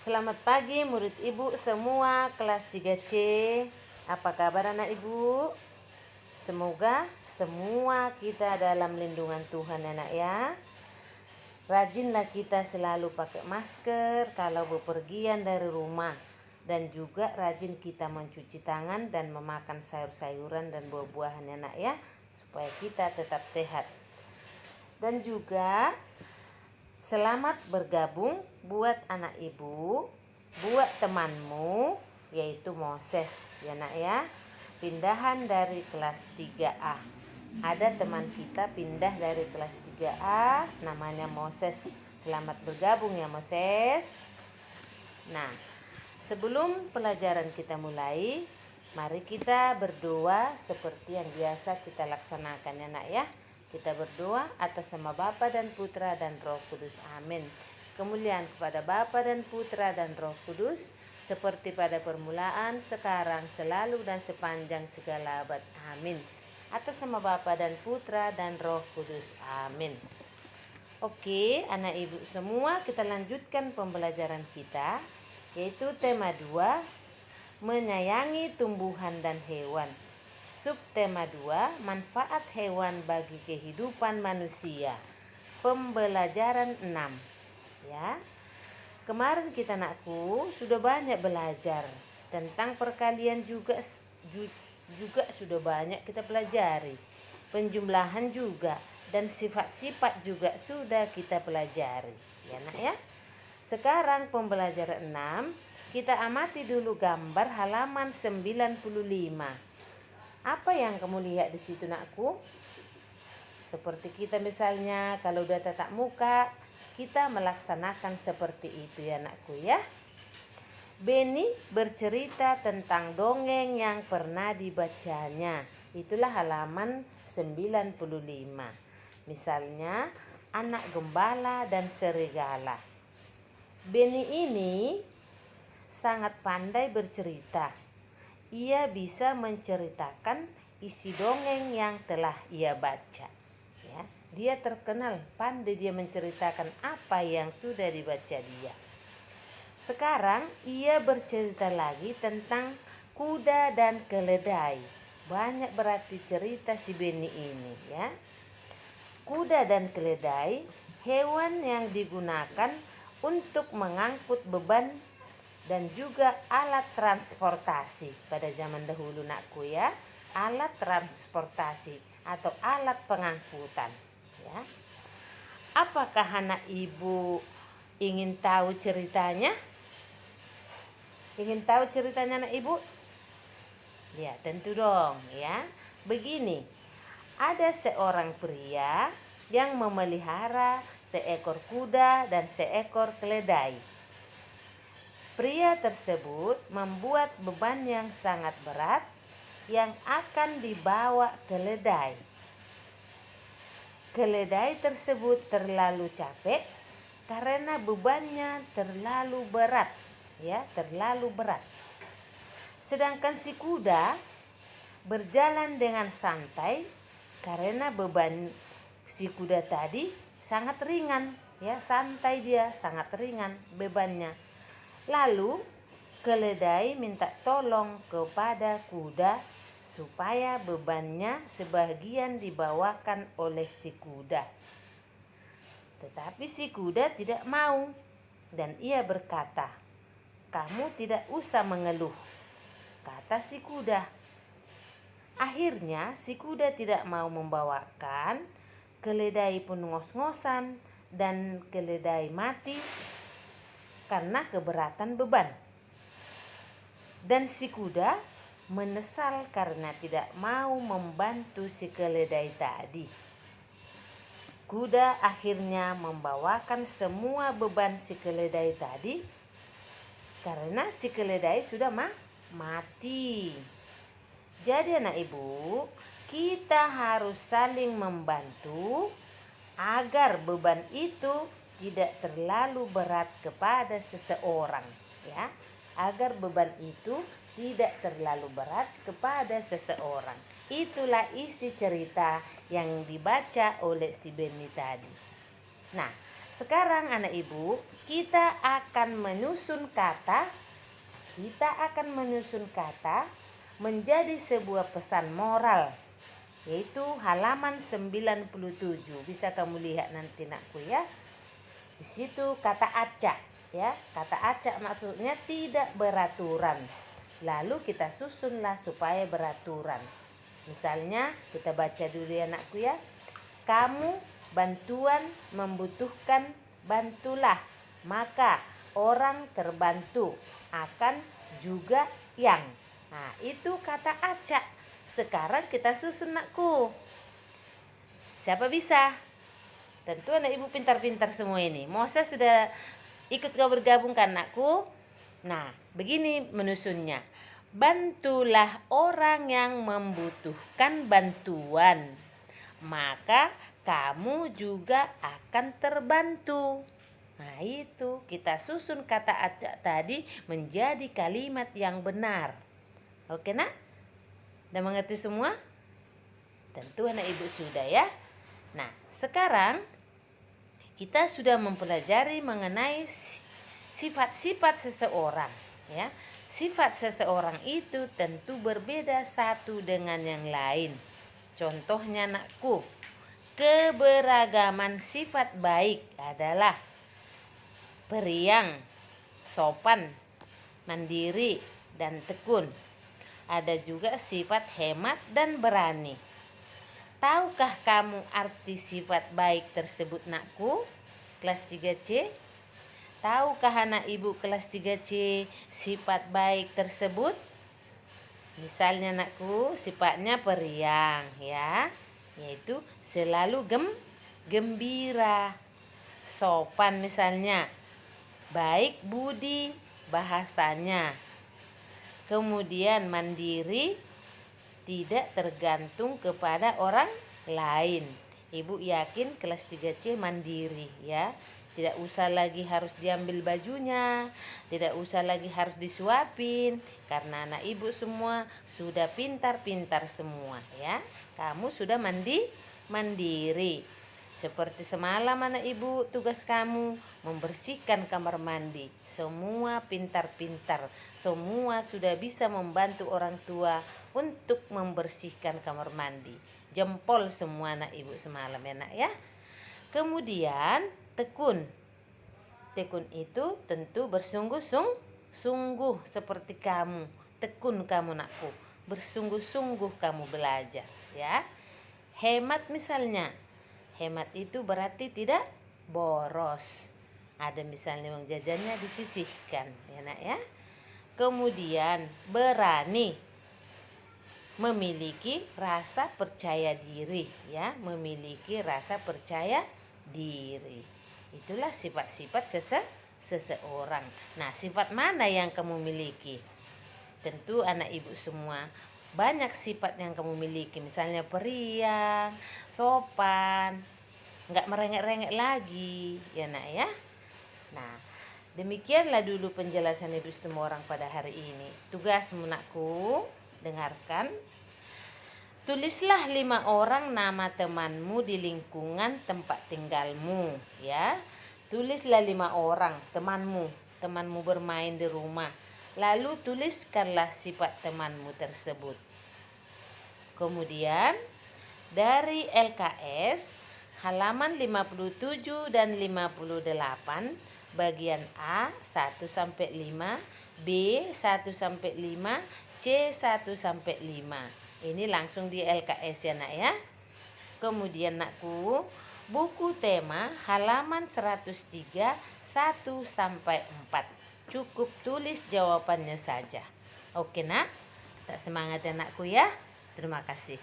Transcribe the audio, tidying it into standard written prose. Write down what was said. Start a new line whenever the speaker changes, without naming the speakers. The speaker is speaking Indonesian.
Selamat pagi murid ibu semua kelas 3C. Apa kabar anak ibu? Semoga semua kita dalam lindungan Tuhan anak ya. Rajinlah kita selalu pakai masker kalau bepergian dari rumah. Dan juga rajin kita mencuci tangan dan memakan sayur-sayuran dan buah-buahan anak ya. Supaya kita tetap sehat. Dan juga selamat bergabung buat anak ibu, buat temanmu yaitu Moses ya nak ya. Pindahan dari kelas 3A. Ada teman kita pindah dari kelas 3A namanya Moses. Selamat bergabung ya Moses. Nah, sebelum pelajaran kita mulai, mari kita berdoa seperti yang biasa kita laksanakan ya nak ya. Kita berdoa atas nama Bapa dan Putra dan Roh Kudus. Amin. Kemuliaan kepada Bapa dan Putra dan Roh Kudus, seperti pada permulaan, sekarang, selalu, dan sepanjang segala abad. Amin. Atas nama Bapa dan Putra dan Roh Kudus. Amin. Oke, anak ibu semua, kita lanjutkan pembelajaran kita, yaitu tema 2, menyayangi tumbuhan dan hewan. Subtema 2, manfaat hewan bagi kehidupan manusia. Pembelajaran 6. Ya. Kemarin kita anakku sudah banyak belajar tentang perkalian juga sudah banyak kita pelajari. Penjumlahan juga dan sifat-sifat juga sudah kita pelajari. Ya nak ya. Sekarang pembelajaran 6, kita amati dulu gambar halaman 95. Apa yang kamu lihat di situ nakku? Seperti kita misalnya kalau udah tatap muka, kita melaksanakan seperti itu ya nakku ya. Beni bercerita tentang dongeng yang pernah dibacanya. Itulah halaman 95. Misalnya anak gembala dan serigala. Beni ini sangat pandai bercerita. Ia bisa menceritakan isi dongeng yang telah ia baca. Ya, dia terkenal pandai dia menceritakan apa yang sudah dibaca dia. Sekarang ia bercerita lagi tentang kuda dan keledai. Banyak berarti cerita si Beni ini ya. Kuda dan keledai hewan yang digunakan untuk mengangkut beban dan juga alat transportasi pada zaman dahulu nakku ya. Alat transportasi atau alat pengangkutan ya. Apakah anak ibu ingin tahu ceritanya? Ingin tahu ceritanya anak ibu? Ya tentu dong ya. Begini, ada seorang pria yang memelihara seekor kuda dan seekor keledai. Pria tersebut membuat beban yang sangat berat yang akan dibawa keledai. Keledai tersebut terlalu capek karena bebannya terlalu berat, ya, terlalu berat. Sedangkan si kuda berjalan dengan santai karena beban si kuda tadi sangat ringan, ya, santai dia, sangat ringan bebannya. Lalu keledai minta tolong kepada kuda supaya bebannya sebagian dibawakan oleh si kuda. Tetapi si kuda tidak mau dan ia berkata, "Kamu tidak usah mengeluh," kata si kuda. Akhirnya si kuda tidak mau membawakan, keledai pun ngos-ngosan dan keledai mati karena keberatan beban. Dan si kuda menyesal karena tidak mau membantu si keledai tadi. Kuda akhirnya membawakan semua beban si keledai tadi karena si keledai sudah mati. Jadi anak ibu, kita harus saling membantu agar beban itu tidak terlalu berat kepada seseorang ya, agar beban itu tidak terlalu berat kepada seseorang. Itulah isi cerita yang dibaca oleh si Beni tadi. Nah, sekarang anak ibu, kita akan menyusun kata menjadi sebuah pesan moral, yaitu halaman 97. Bisa kamu lihat nanti nakku ya. Di situ kata acak ya. Kata acak maksudnya tidak beraturan. Lalu kita susunlah supaya beraturan. Misalnya kita baca dulu ya nakku ya. Kamu bantuan membutuhkan, bantulah. Maka orang terbantu akan juga yang. Nah, itu kata acak. Sekarang kita susun nakku. Siapa bisa? Tentu anak ibu pintar-pintar semua ini. Masa sudah ikut kau bergabung kan nakku? Nah, begini menyusunnya. Bantulah orang yang membutuhkan bantuan, maka kamu juga akan terbantu. Nah, itu kita susun kata acak tadi menjadi kalimat yang benar. Oke nak? Udah mengerti semua? Tentu anak ibu sudah ya. Nah, sekarang kita sudah mempelajari mengenai sifat-sifat seseorang ya. Sifat seseorang itu tentu berbeda satu dengan yang lain. Contohnya nakku, keberagaman sifat baik adalah periang, sopan, mandiri, dan tekun. Ada juga sifat hemat dan berani. Tahukah kamu arti sifat baik tersebut nakku? Kelas 3C? Tahukah anak ibu kelas 3C sifat baik tersebut? Misalnya nakku, sifatnya periang ya, yaitu selalu gembira. Sopan misalnya, baik budi bahasanya. Kemudian mandiri, tidak tergantung kepada orang lain. Ibu yakin kelas 3C mandiri ya. Tidak usah lagi harus diambil bajunya, tidak usah lagi harus disuapin, karena anak ibu semua sudah pintar-pintar semua ya. Kamu sudah mandiri. Seperti semalam anak ibu, tugas kamu membersihkan kamar mandi. Semua pintar-pintar, semua sudah bisa membantu orang tua untuk membersihkan kamar mandi. Jempol semua anak ibu semalam ya nak ya. Kemudian tekun. Tekun itu tentu bersungguh-sungguh seperti kamu. Tekun kamu nakku, bersungguh-sungguh kamu belajar ya. Hemat misalnya. Hemat itu berarti tidak boros. Ada misalnya uang jajannya disisihkan ya nak ya. Kemudian berani, memiliki rasa percaya diri ya, memiliki rasa percaya diri. Itulah sifat-sifat seseorang. Nah, sifat mana yang kamu miliki? Tentu anak ibu semua banyak sifat yang kamu miliki, misalnya periang, sopan, nggak merengek-rengek lagi ya nak ya. Nah, demikianlah dulu penjelasan ibu semua orang pada hari ini. Tugasmu nakku, dengarkan. Tulislah 5 orang nama temanmu di lingkungan tempat tinggalmu ya. Tulislah 5 orang temanmu bermain di rumah. Lalu tuliskanlah sifat temanmu tersebut. Kemudian dari LKS halaman 57 dan 58 bagian A 1 sampai 5, B 1 sampai 5, C 1 sampai 5. Ini langsung di LKS ya nak ya. Kemudian nakku, buku tema halaman 103 1 sampai 4. Cukup tulis jawabannya saja. Oke nak? Tak semangat ya nakku ya. Terima kasih.